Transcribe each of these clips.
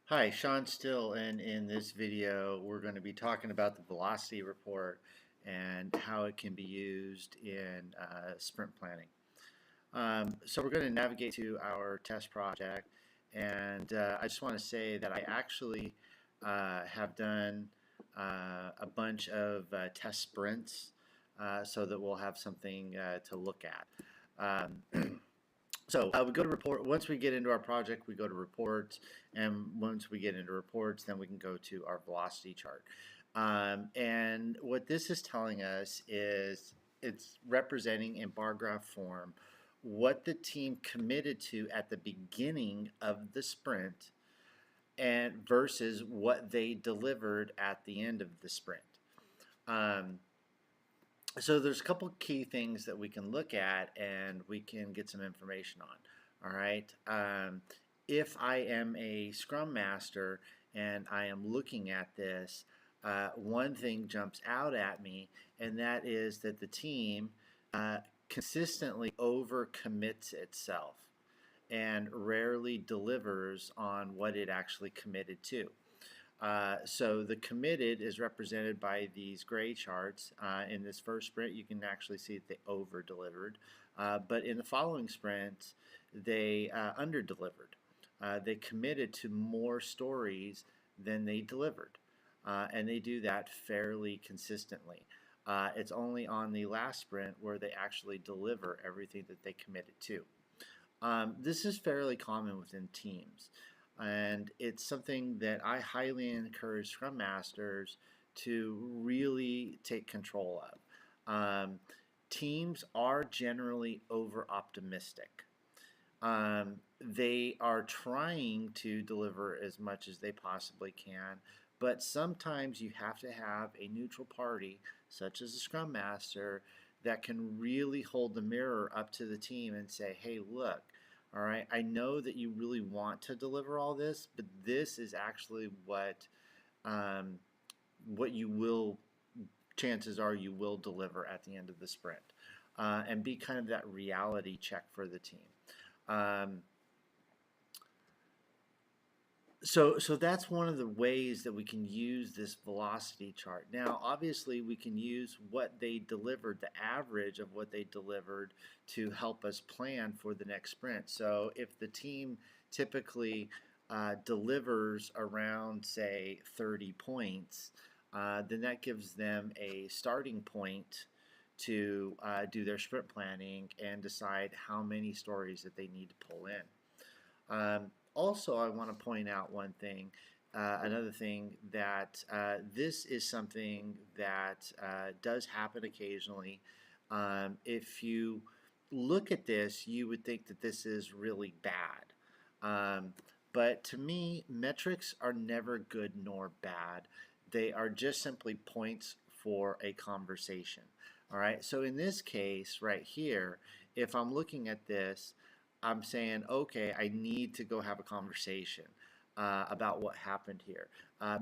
Hi, Sean Still, and in this video we're going to be talking about the velocity report and how it can be used in sprint planning. So we're going to navigate to our test project, and I just want to say that I actually have done a bunch of test sprints so that we'll have something to look at. So we go to report. Once we get into our project, we go to reports, and once we get into reports, then we can go to our velocity chart. And what this is telling us is it's representing in bar graph form what the team committed to at the beginning of the sprint and versus what they delivered at the end of the sprint. Um, so there's a couple key things that we can look at and we can get some information on. All right. If I am a Scrum Master and I am looking at this, one thing jumps out at me, and that is that the team uh, consistently overcommits itself and rarely delivers on what it actually committed to. So the committed is represented by these gray charts. In this first sprint, you can actually see that they over delivered, but in the following sprints, they under delivered. They committed to more stories than they delivered, and they do that fairly consistently. It's only on the last sprint where they actually deliver everything that they committed to. This is fairly common within teams, and it's something that I highly encourage Scrum Masters to really take control of. Teams are generally over optimistic. They are trying to deliver as much as they possibly can, but sometimes you have to have a neutral party, such as a Scrum Master, that can really hold the mirror up to the team and say, hey, look, all right, I know that you really want to deliver all this, but this is actually um, what you will, chances are you will deliver at the end of the sprint. And be kind of that reality check for the team. Um, so that's one of the ways that we can use this velocity chart. Now, obviously, we can use what they delivered, the average of what they delivered, to help us plan for the next sprint. So if the team typically delivers around, say, 30 points, then that gives them a starting point to do their sprint planning and decide how many stories that they need to pull in. Also, I want to point out one thing, another thing that this is something that does happen occasionally. If you look at this, you would think that this is really bad. But to me, metrics are never good nor bad. They are just simply points for a conversation. All right, so in this case right here, if I'm looking at this, I'm saying, okay, I need to go have a conversation about what happened here.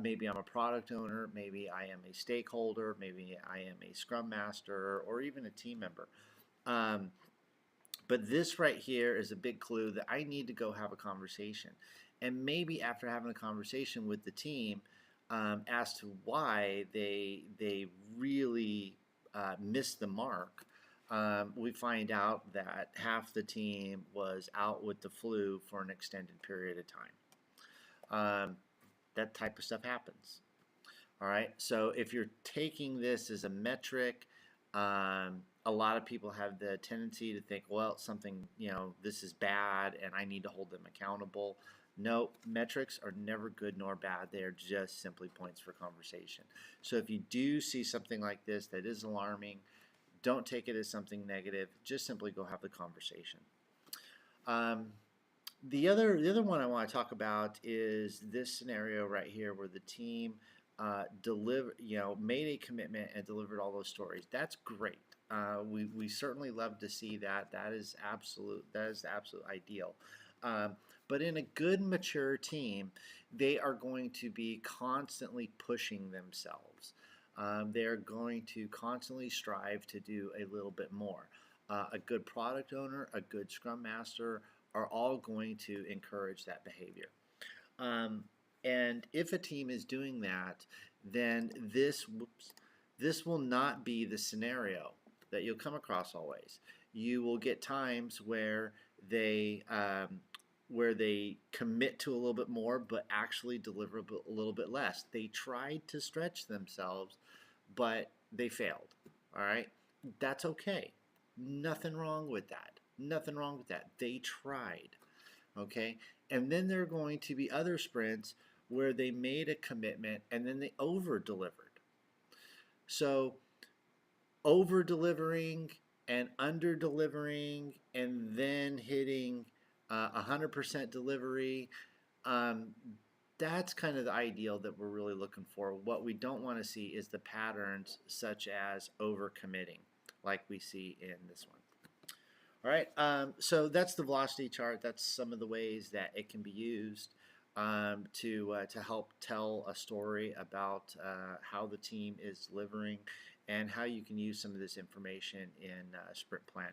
Maybe I'm a product owner, maybe I am a stakeholder, maybe I am a scrum master, or even a team member. Um, but this right here is a big clue that I need to go have a conversation. And maybe after having a conversation with the team as to why they really missed the mark, we find out that half the team was out with the flu for an extended period of time. That type of stuff happens. All right. So if you're taking this as a metric, a lot of people have the tendency to think, well, something, this is bad and I need to hold them accountable. No, metrics are never good nor bad. They are just simply points for conversation. So if you do see something like this that is alarming, don't take it as something negative. Just simply go have the conversation. Um, the other one I want to talk about is this scenario right here where the team made a commitment and delivered all those stories. That's great. We certainly love to see that. That is absolute ideal. But in a good mature team, they are going to be constantly pushing themselves. They are going to constantly strive to do a little bit more. A good product owner, a good scrum master are all going to encourage that behavior. Um, And if a team is doing that, then this will not be the scenario that you'll come across always. You will get times where they commit to a little bit more, but actually deliver a little bit less. They tried to stretch themselves, but they failed. All right, that's okay. Nothing wrong with that. Nothing wrong with that. They tried. Okay, and then there are going to be other sprints where they made a commitment and then they over delivered. So over delivering and under delivering and then hitting 100% delivery, um, that's kind of the ideal that we're really looking for. What we don't want to see is the patterns such as overcommitting like we see in this one. All right, so that's the velocity chart. That's some of the ways that it can be used to help tell a story about how the team is delivering and how you can use some of this information in sprint planning.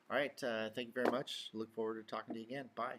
All right, thank you very much. Look forward to talking to you again. Bye.